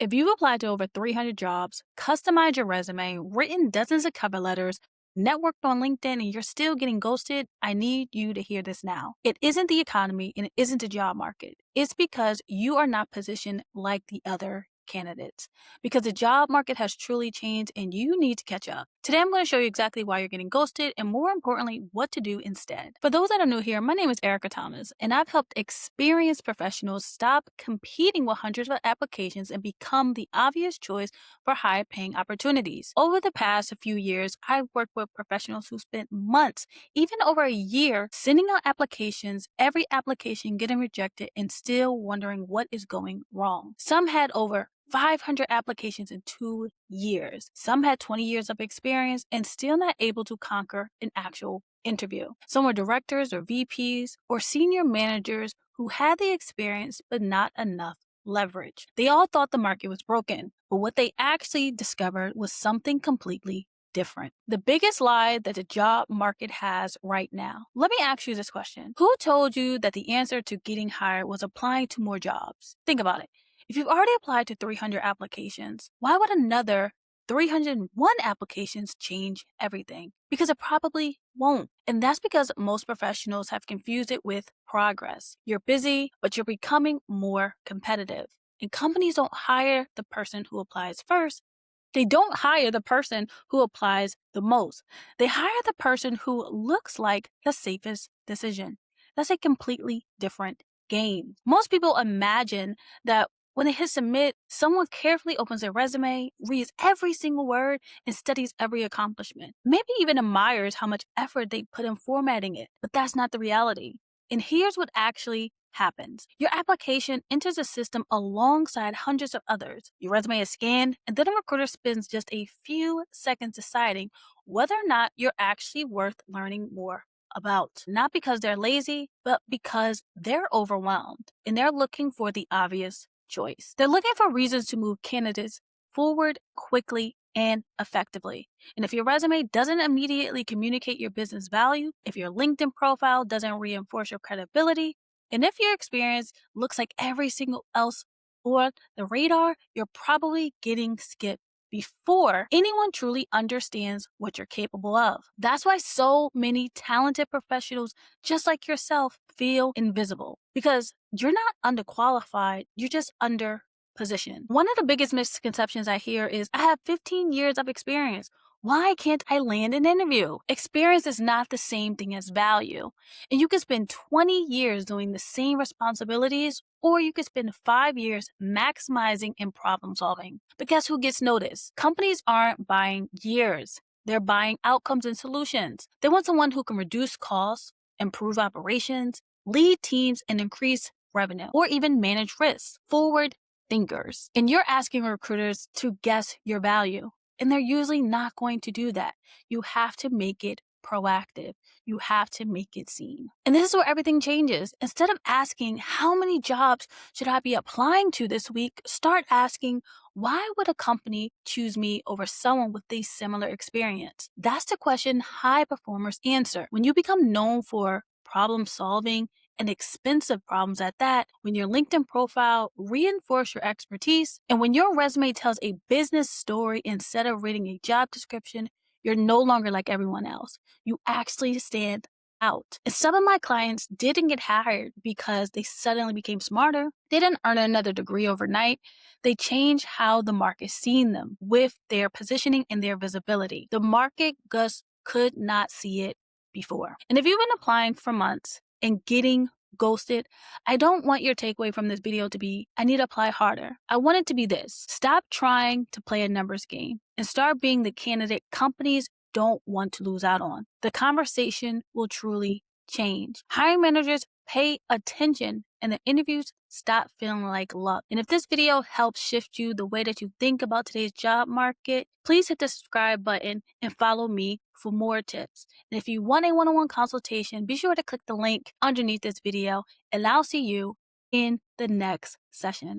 If you've applied to over 300 jobs, customized your resume, written dozens of cover letters, networked on LinkedIn, and you're still getting ghosted, I need you to hear this now. It isn't the economy and it isn't the job market. It's because you are not positioned like the other candidates. Because the job market has truly changed and you need to catch up. Today, I'm going to show you exactly why you're getting ghosted and, more importantly, what to do instead. For those that are new here, my name is Erica Thomas, and I've helped experienced professionals stop competing with hundreds of applications and become the obvious choice for high paying opportunities. Over the past few years, I've worked with professionals who spent months, even over a year, sending out applications, every application getting rejected, and still wondering what is going wrong. Some had over 500 applications in 2 years. Some had 20 years of experience and still not able to conquer an actual interview. Some were directors or VPs or senior managers who had the experience but not enough leverage. They all thought the market was broken, but what they actually discovered was something completely different. The biggest lie that the job market has right now. Let me ask you this question. Who told you that the answer to getting hired was applying to more jobs? Think about it. If you've already applied to 300 applications, why would another 301 applications change everything? Because it probably won't. And that's because most professionals have confused it with progress. You're busy, but you're becoming more competitive. And companies don't hire the person who applies first. They don't hire the person who applies the most. They hire the person who looks like the safest decision. That's a completely different game. Most people imagine that when they hit submit, someone carefully opens their resume, reads every single word, and studies every accomplishment. Maybe even admires how much effort they put in formatting it. But that's not the reality. And here's what actually happens. Your application enters the system alongside hundreds of others. Your resume is scanned, and then a recruiter spends just a few seconds deciding whether or not you're actually worth learning more about. Not because they're lazy, but because they're overwhelmed and they're looking for the obvious choice. They're looking for reasons to move candidates forward quickly and effectively. And if your resume doesn't immediately communicate your business value, if your LinkedIn profile doesn't reinforce your credibility, and if your experience looks like every single else on the radar, you're probably getting skipped before anyone truly understands what you're capable of. That's why so many talented professionals, just like yourself, feel invisible because you're not underqualified, you're just under position. One of the biggest misconceptions I hear is I have 15 years of experience. Why can't I land an interview? Experience is not the same thing as value. And you can spend 20 years doing the same responsibilities, or you could spend 5 years maximizing and problem solving. But guess who gets noticed? Companies aren't buying years. They're buying outcomes and solutions. They want someone who can reduce costs, improve operations, lead teams, and increase revenue, or even manage risks. Forward thinkers. And you're asking recruiters to guess your value. And they're usually not going to do that. You have to make it proactive. You have to make it seen. And this is where everything changes. Instead of asking, how many jobs should I be applying to this week? Start asking, why would a company choose me over someone with a similar experience? That's the question high performers answer. When you become known for problem solving and expensive problems at that, when your LinkedIn profile reinforces your expertise, and when your resume tells a business story instead of reading a job description, you're no longer like everyone else. You actually stand out. And some of my clients didn't get hired because they suddenly became smarter. They didn't earn another degree overnight. They changed how the market seen them with their positioning and their visibility. The market just could not see it before. And if you've been applying for months and getting ghosted, I don't want your takeaway from this video to be, I need to apply harder. I want it to be this: stop trying to play a numbers game and start being the candidate companies don't want to lose out on. The conversation will truly change. Hiring managers pay attention and the interviews stop feeling like luck. And if this video helps shift you the way that you think about today's job market, please hit the subscribe button and follow me for more tips. And if you want a one-on-one consultation, be sure to click the link underneath this video and I'll see you in the next session.